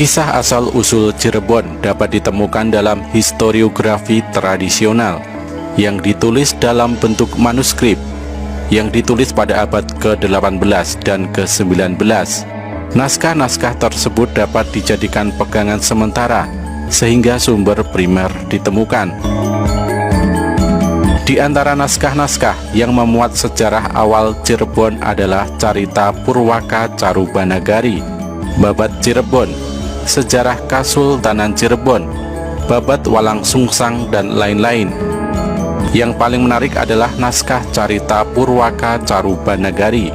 Kisah asal-usul Cirebon dapat ditemukan dalam historiografi tradisional yang ditulis dalam bentuk manuskrip yang ditulis pada abad ke-18 dan ke-19. Naskah-naskah tersebut dapat dijadikan pegangan sementara sehingga sumber primer ditemukan. Di antara naskah-naskah yang memuat sejarah awal Cirebon adalah Carita Purwaka Carubanagari, Babat Cirebon, Sejarah Kasultanan Cirebon, Babat Walangsungsang, dan lain-lain. Yang paling menarik adalah naskah Carita Purwaka Carubanagari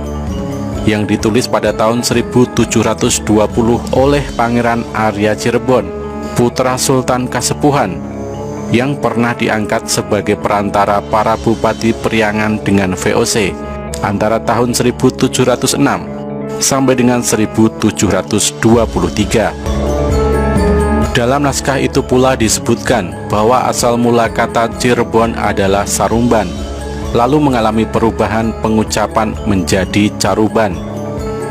yang ditulis pada tahun 1720 oleh Pangeran Arya Cirebon, putra Sultan Kasepuhan, yang pernah diangkat sebagai perantara para bupati Priangan dengan VOC antara tahun 1706 sampai dengan 1723. Dalam naskah itu pula disebutkan bahwa asal mula kata Cirebon adalah Sarumban, lalu mengalami perubahan pengucapan menjadi Caruban.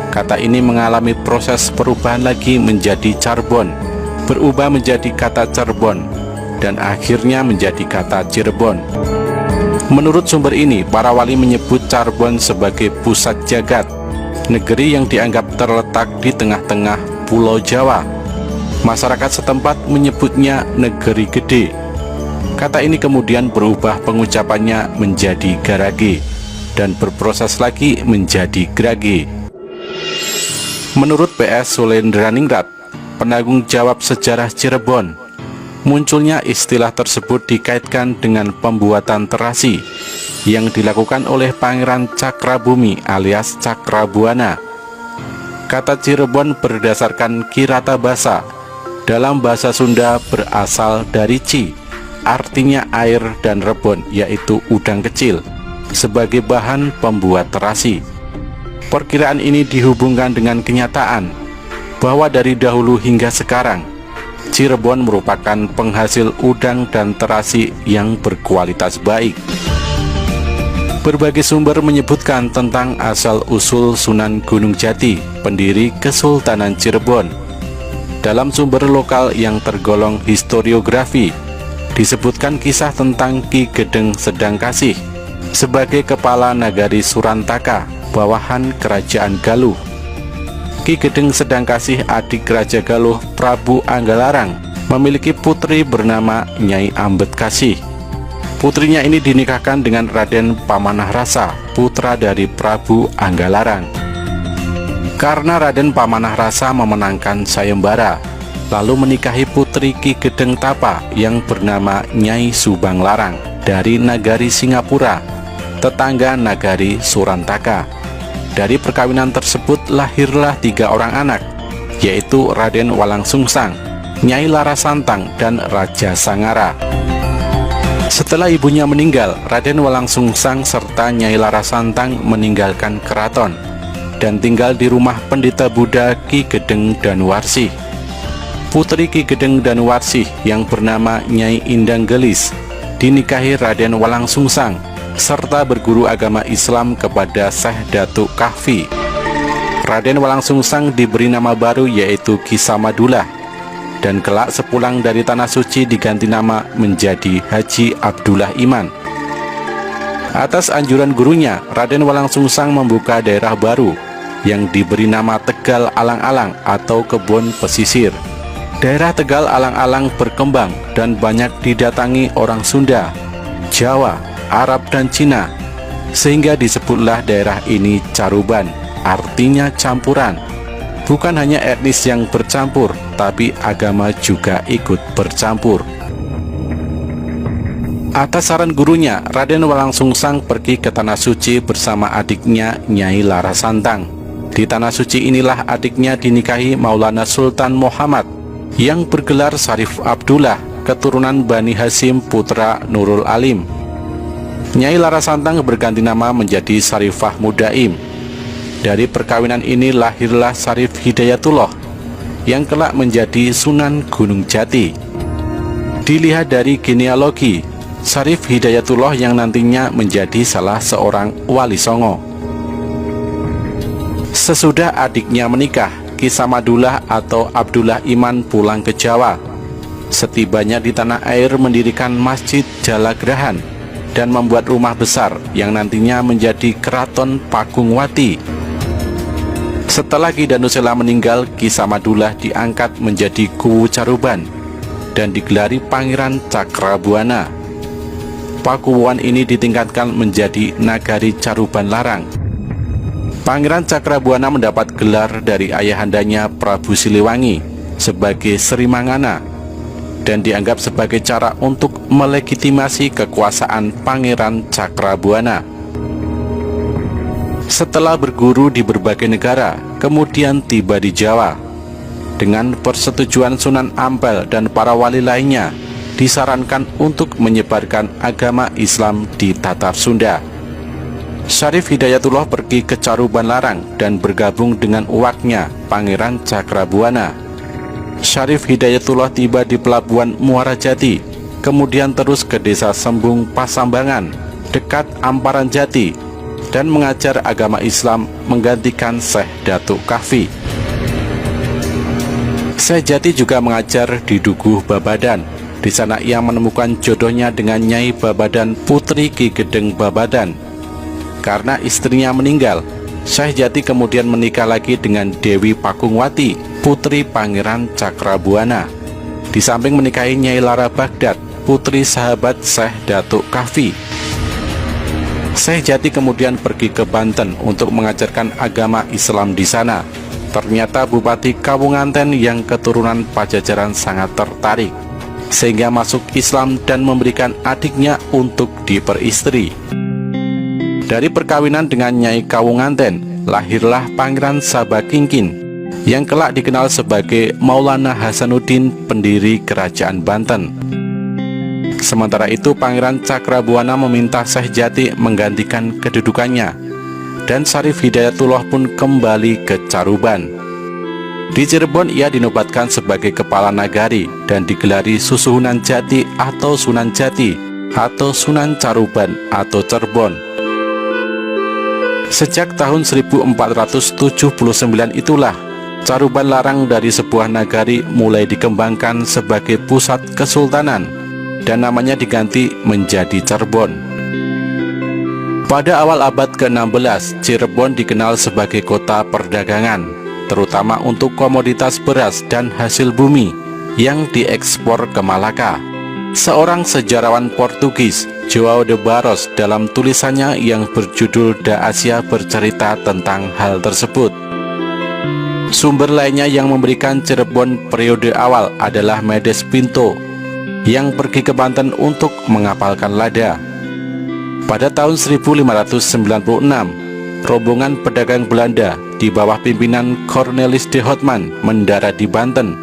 Kata ini mengalami proses perubahan lagi menjadi Carbon, berubah menjadi kata Cerbon, dan akhirnya menjadi kata Cirebon. Menurut sumber ini, para wali menyebut Carbon sebagai pusat jagat, negeri yang dianggap terletak di tengah-tengah Pulau Jawa. Masyarakat setempat menyebutnya Negeri Gede. Kata ini kemudian berubah pengucapannya menjadi Garage dan berproses lagi menjadi Grage. Menurut PS Sulendraningrat, penanggung jawab sejarah Cirebon, munculnya istilah tersebut dikaitkan dengan pembuatan terasi yang dilakukan oleh Pangeran Cakrabumi alias Cakrabuana. Kata Cirebon berdasarkan Kirata Basa dalam bahasa Sunda berasal dari ci, artinya air, dan rebon, yaitu udang kecil, sebagai bahan pembuat terasi. Perkiraan ini dihubungkan dengan kenyataan bahwa dari dahulu hingga sekarang Cirebon merupakan penghasil udang dan terasi yang berkualitas baik. Berbagai sumber menyebutkan tentang asal-usul Sunan Gunung Jati, pendiri Kesultanan Cirebon. Dalam sumber lokal yang tergolong historiografi, disebutkan kisah tentang Ki Gedeng Sedangkasih sebagai kepala nagari Surantaka, bawahan Kerajaan Galuh. Ki Gedeng Sedangkasih, adik Raja Galuh Prabu Anggalarang, memiliki putri bernama Nyai Ambetkasih. Putrinya ini dinikahkan dengan Raden Pamanahrasa, putra dari Prabu Anggalarang. Karena Raden Pamanahrasa memenangkan sayembara, lalu menikahi putri Ki Gedeng Tapa yang bernama Nyai Subanglarang dari Nagari Singapura, tetangga Nagari Surantaka. Dari perkawinan tersebut lahirlah 3 orang anak, yaitu Raden Walangsungsang, Nyai Larasantang, dan Raja Sangara. Setelah ibunya meninggal, Raden Walangsungsang serta Nyai Larasantang meninggalkan keraton dan tinggal di rumah pendeta Buddha Ki Gedeng Danuwarsih. Putri Ki Gedeng Danuwarsih yang bernama Nyai Indanggelis dinikahi Raden Walangsungsang serta berguru agama Islam kepada Syekh Datuk Kahfi. Raden Walangsungsang diberi nama baru yaitu Ki Samadullah, dan kelak sepulang dari Tanah Suci diganti nama menjadi Haji Abdullah Iman. Atas anjuran gurunya, Raden Walangsungsang membuka daerah baru yang diberi nama Tegal Alang-Alang atau Kebon Pesisir. Daerah Tegal Alang-Alang berkembang dan banyak didatangi orang Sunda, Jawa, Arab, dan Cina, sehingga disebutlah daerah ini Caruban, artinya campuran. Bukan hanya etnis yang bercampur, tapi agama juga ikut bercampur. Atas saran gurunya, Raden Walangsungsang pergi ke Tanah Suci bersama adiknya Nyai Larasantang. Di Tanah Suci inilah adiknya dinikahi Maulana Sultan Muhammad yang bergelar Syarif Abdullah, keturunan Bani Hasyim putra Nurul Alim. Nyai Larasantang berganti nama menjadi Syarifah Mudaim. Dari perkawinan ini lahirlah Syarif Hidayatullah yang kelak menjadi Sunan Gunung Jati. Dilihat dari genealogi, Syarif Hidayatullah yang nantinya menjadi salah seorang wali songo. Sesudah adiknya menikah, Ki Samadullah atau Abdullah Iman pulang ke Jawa. Setibanya di tanah air mendirikan Masjid Jalagrahan dan membuat rumah besar yang nantinya menjadi Keraton Pakungwati. Setelah Ki Danusela meninggal, Ki Samadullah diangkat menjadi Kuwu Caruban dan digelari Pangeran Cakrabuana. Pakuwuan ini ditingkatkan menjadi Nagari Caruban Larang. Pangeran Cakrabuana mendapat gelar dari ayahandanya Prabu Siliwangi sebagai Sri Mangana dan dianggap sebagai cara untuk melegitimasi kekuasaan Pangeran Cakrabuana. Setelah berguru di berbagai negara, kemudian tiba di Jawa. Dengan persetujuan Sunan Ampel dan para wali lainnya, disarankan untuk menyebarkan agama Islam di Tatar Sunda. Syarif Hidayatullah pergi ke Caruban Larang dan bergabung dengan uwaknya, Pangeran Cakrabuana. Syarif Hidayatullah tiba di pelabuhan Muara Jati, kemudian terus ke desa Sembung Pasambangan, dekat Amparan Jati, dan mengajar agama Islam menggantikan Syekh Datuk Kahfi. Syekh Jati juga mengajar di Dukuh Babadan. Di sana ia menemukan jodohnya dengan Nyai Babadan Putri Ki Gedeng Babadan. Karena istrinya meninggal, Syekh Jati kemudian menikah lagi dengan Dewi Pakungwati, putri Pangeran Cakrabuana. Di samping menikahi Nyai Lara Baghdad, putri sahabat Syekh Datuk Kahfi. Syekh Jati kemudian pergi ke Banten untuk mengajarkan agama Islam di sana. Ternyata Bupati Kawunganten yang keturunan Pajajaran sangat tertarik, sehingga masuk Islam dan memberikan adiknya untuk diperistri. Dari perkawinan dengan Nyai Kawunganten, lahirlah Pangeran Sabakingkin, yang kelak dikenal sebagai Maulana Hasanuddin, pendiri Kerajaan Banten. Sementara itu, Pangeran Cakrabuana meminta Syekh Jati menggantikan kedudukannya, dan Syarif Hidayatullah pun kembali ke Caruban. Di Cirebon ia dinobatkan sebagai Kepala Nagari dan digelari Susuhunan Jati atau Sunan Jati atau Sunan Caruban atau Cerbon. Sejak tahun 1479 itulah Caruban Larang dari sebuah nagari mulai dikembangkan sebagai pusat kesultanan dan namanya diganti menjadi Cerbon. Pada awal abad ke-16, Cirebon dikenal sebagai kota perdagangan, terutama untuk komoditas beras dan hasil bumi yang diekspor ke Malaka. Seorang sejarawan Portugis, João de Barros, dalam tulisannya yang berjudul Da Asia bercerita tentang hal tersebut. Sumber lainnya yang memberikan Cirebon periode awal adalah Medes Pinto, yang pergi ke Banten untuk mengapalkan lada. Pada tahun 1596, rombongan pedagang Belanda di bawah pimpinan Cornelis de Houtman mendarat di Banten.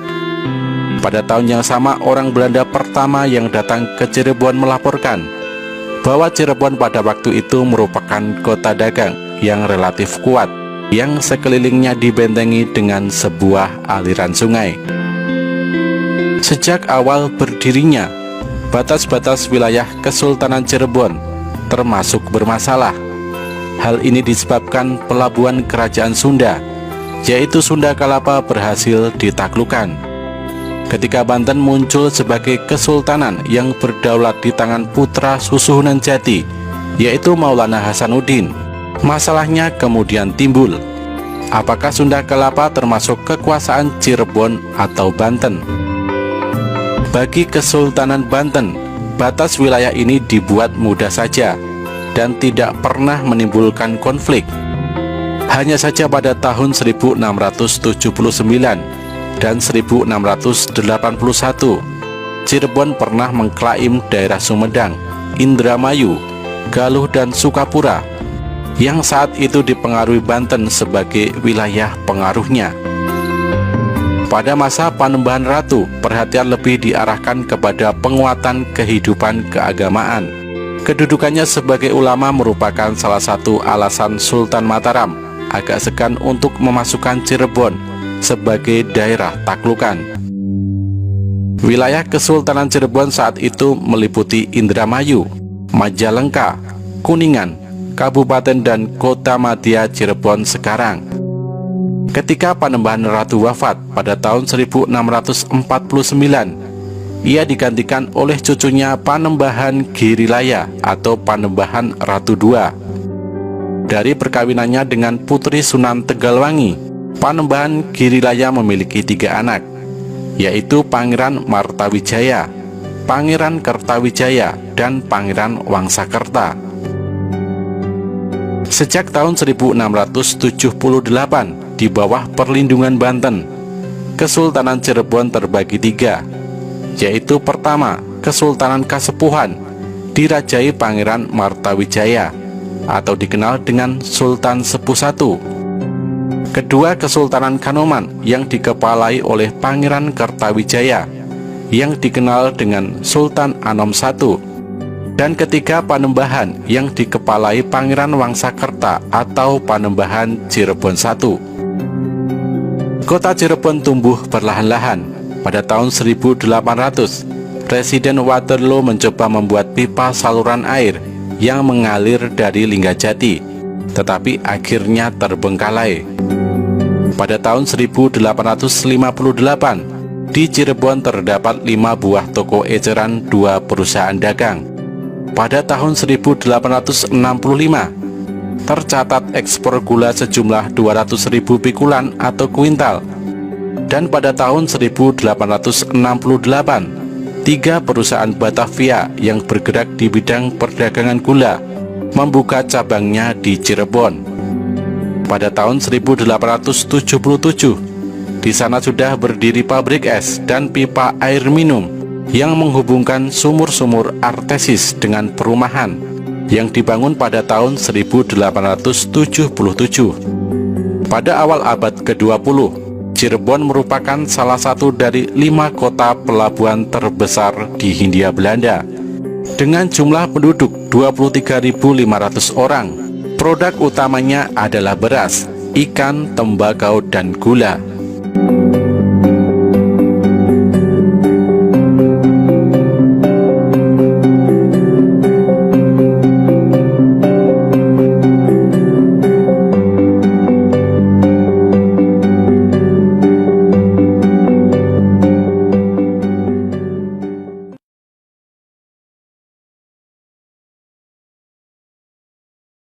Pada tahun yang sama, orang Belanda pertama yang datang ke Cirebon melaporkan bahwa Cirebon pada waktu itu merupakan kota dagang yang relatif kuat, yang sekelilingnya dibentengi dengan sebuah aliran sungai. Sejak awal berdirinya, batas-batas wilayah Kesultanan Cirebon termasuk bermasalah. Hal ini disebabkan pelabuhan kerajaan Sunda, yaitu Sunda Kalapa, berhasil ditaklukkan. Ketika Banten muncul sebagai kesultanan yang berdaulat di tangan putra Susuhunan Jati, yaitu Maulana Hasanuddin, masalahnya kemudian timbul. Apakah Sunda Kalapa termasuk kekuasaan Cirebon atau Banten? Bagi Kesultanan Banten, batas wilayah ini dibuat mudah saja dan tidak pernah menimbulkan konflik. Hanya saja pada tahun 1679 dan 1681, Cirebon pernah mengklaim daerah Sumedang, Indramayu, Galuh, dan Sukapura, yang saat itu dipengaruhi Banten sebagai wilayah pengaruhnya. Pada masa Panembahan Ratu, perhatian lebih diarahkan kepada penguatan kehidupan keagamaan. Kedudukannya sebagai ulama merupakan salah satu alasan Sultan Mataram agak segan untuk memasukkan Cirebon sebagai daerah taklukan. Wilayah Kesultanan Cirebon saat itu meliputi Indramayu, Majalengka, Kuningan, Kabupaten dan Kota Madya Cirebon sekarang. Ketika Panembahan Ratu wafat pada tahun 1649, ia digantikan oleh cucunya Panembahan Girilaya atau Panembahan Ratu II. Dari perkawinannya dengan putri Sunan Tegalwangi, Panembahan Girilaya memiliki 3 anak, yaitu Pangeran Martawijaya, Pangeran Kertawijaya, dan Pangeran Wangsakerta. Sejak tahun 1678, di bawah perlindungan Banten, Kesultanan Cirebon terbagi 3, yaitu pertama, Kesultanan Kasepuhan dirajai Pangeran Martawijaya atau dikenal dengan Sultan Sepuh I. Kedua, Kesultanan Kanoman yang dikepalai oleh Pangeran Kertawijaya yang dikenal dengan Sultan Anom I. Dan ketiga, Panembahan yang dikepalai Pangeran Wangsakerta atau Panembahan Cirebon I. Kota Cirebon tumbuh perlahan-lahan. Pada tahun 1800, Presiden Waterloo mencoba membuat pipa saluran air yang mengalir dari Linggajati, tetapi akhirnya terbengkalai. Pada tahun 1858, di Cirebon terdapat 5 buah toko eceran 2 perusahaan dagang. Pada tahun 1865, tercatat ekspor gula sejumlah 200.000 pikulan atau kuintal. Dan pada tahun 1868, 3 perusahaan Batavia yang bergerak di bidang perdagangan gula membuka cabangnya di Cirebon. Pada tahun 1877, di sana sudah berdiri pabrik es dan pipa air minum yang menghubungkan sumur-sumur artesis dengan perumahan yang dibangun pada tahun 1877. Pada awal abad ke-20, Cirebon merupakan salah satu dari 5 kota pelabuhan terbesar di Hindia Belanda dengan jumlah penduduk 23.500 orang. Produk utamanya adalah beras, ikan, tembakau, dan gula.